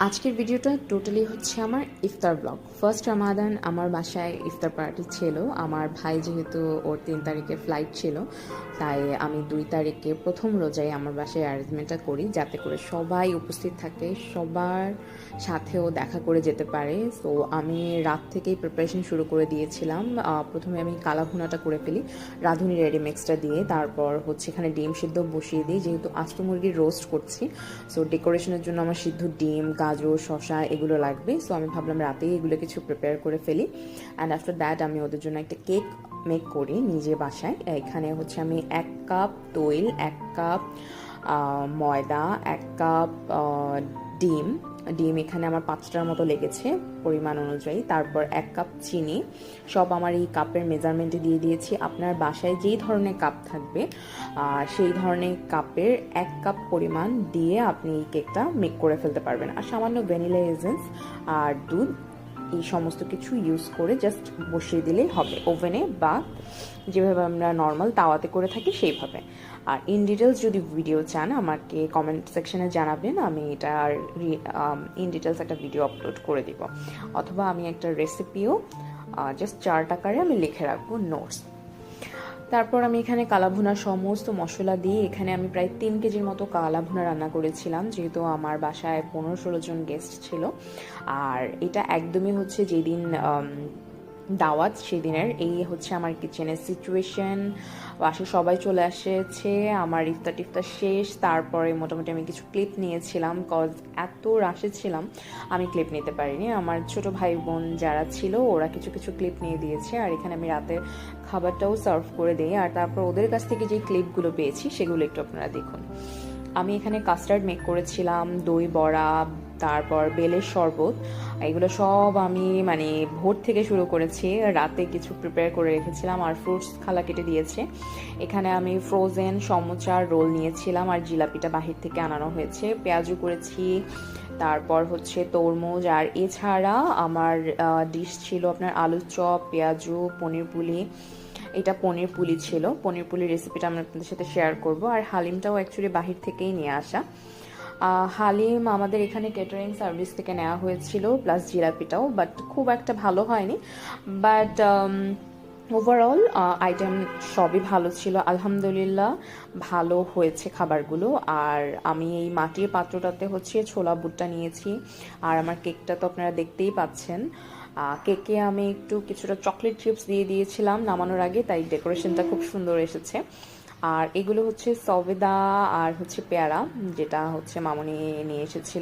আজকের ভিডিওটা টোটালি হচ্ছে আমার ইফতার ব্লগ। ফার্স্ট রামাদান আমার বাসায় ইফতার পার্টি ছিল। আমার ভাই যেহেতু ওর 3 তারিখে ফ্লাইট ছিল, তাই আমি 2 তারিখে প্রথম রোজায় আমার বাসায় অ্যারেঞ্জমেন্টটা করি যাতে করে সবাই উপস্থিত থাকে, সবার সাথেও দেখা করে যেতে পারে। সো আমি রাত থেকেই প্রিপারেশন শুরু করে দিয়েছিলাম। প্রথমে আমি কালা ভুনাটা করে ফেলি রাঁধুনি রেডিমিক্সটা দিয়ে, তারপর হচ্ছে এখানে ডিম সিদ্ধ বসিয়ে দিই। যেহেতু আস্ত মুরগির রোস্ট করছি, সো ডেকোরেশনের জন্য আমার সিদ্ধ ডিম, গাজর, শসা এগুলো লাগবে। সো আমি ভাবলাম রাতেই এগুলো কিছু প্রিপেয়ার করে ফেলি। অ্যান্ড আফটার দ্যাট আমি ওদের জন্য একটা কেক মেক করি নিজে বাসায়। এখানে হচ্ছে আমি 1 কাপ তৈল, 1 কাপ ময়দা, 1 কাপ ডিম ডিম এখানে আমার 5টার মতো লেগেছে পরিমাণ অনুযায়ী, তারপর 1 কাপ চিনি, সব আমার এই কাপের মেজারমেন্টে দিয়ে দিয়েছি। আপনার বাসায় যেই ধরনের কাপ থাকবে সেই ধরনের কাপের 1 কাপ পরিমাণ দিয়ে আপনি এই কেকটা মেক করে ফেলতে পারবেন। আর সামান্য ভ্যানিলা এসেন্স আর দুধ, এই সমস্ত কিছু ইউজ করে জাস্ট বসিয়ে দিলেই হবে ওভেনে, বা যেভাবে আমরা নর্মাল তাওয়াতে করে থাকি সেইভাবে। আর ইন ডিটেলস যদি ভিডিও চান আমাকে কমেন্ট সেকশনে জানাবেন, আমি এটার ইন ডিটেলস একটা ভিডিও আপলোড করে দিব, অথবা আমি একটা রেসিপিও জাস্ট চার্ট আকারে আমি লিখে রাখবো নোটস। তারপর আমি এখানে কালাভুনার সমস্ত মশলা দিয়ে এখানে আমি প্রায় 3 কেজির মতো কালাভুনা রান্না করেছিলাম, যেহেতু আমার বাসায় 15-16 জন গেস্ট ছিল। আর এটা একদমই হচ্ছে যেদিন দাওয়াত সেদিনের এই হচ্ছে আমার কিচেনের সিচুয়েশন। বাসে সবাই চলে এসেছে, আমার ইফতার টিফতার শেষ। তারপরে মোটামুটি আমি কিছু ক্লিপ নিয়েছিলাম, কজ এত রাশে ছিলাম আমি ক্লিপ নিতে পারিনি। আমার ছোট ভাই বোন যারা ছিল ওরা কিছু কিছু ক্লিপ নিয়ে দিয়েছে, আর এখানে আমি রাতের খাবারটাও সার্ভ করে দিই। আর তারপর ওদের কাছ থেকে যে ক্লিপগুলো পেয়েছি সেগুলো একটু আপনারা দেখুন। আমি এখানে কাস্টার্ড মেক করেছিলাম, দই বড়া, তারপর বেলের শরবত, এগুলো সব আমি ভোর থেকে শুরু করেছি, রাতে কিছু প্রিপেয়ার করে রেখেছিলাম। আর ফ্রুটস খালা কেটে দিয়েছে। এখানে আমি ফ্রোজেন সমোচার রোল নিয়েছিলাম, আর জিলাপিটা বাহির থেকে আনানো হয়েছে। পেঁয়াজু করেছি, তারপর হচ্ছে তরমুজ। আর এছাড়া আমার ডিশ ছিল আপনার আলুর চপ, পেঁয়াজু, পনির পুলি। এটা পনির পুলি ছিল, পনির পুলির রেসিপিটা আমি আপনাদের সাথে শেয়ার করব। আর হালিমটাও অ্যাকচুয়ালি বাহির থেকেই নিয়ে আসা। হালিম আমাদের এখানে ক্যাটারিং সার্ভিস থেকে নেওয়া হয়েছিল, প্লাস জিলাপিটাও, বাট খুব একটা ভালো হয়নি। বাট ওভারঅল আইটেম সবই ভালো ছিল, আলহামদুলিল্লাহ ভালো হয়েছে খাবারগুলো। আর আমি এই মাটির পাত্রটাতে হচ্ছে ছোলা বুটটা নিয়েছি। আর আমার কেকটা তো আপনারা দেখতেই পাচ্ছেন। কেকে আমি একটু কিছুটা চকলেট চিপস দিয়ে দিয়েছিলাম নামানোর আগে, তাই ডেকোরেশনটা খুব সুন্দর এসেছে। আর এগুলো হচ্ছে সবেদা আর হচ্ছে পেয়ারা, যেটা হচ্ছে মামনি নিয়ে এসেছিল।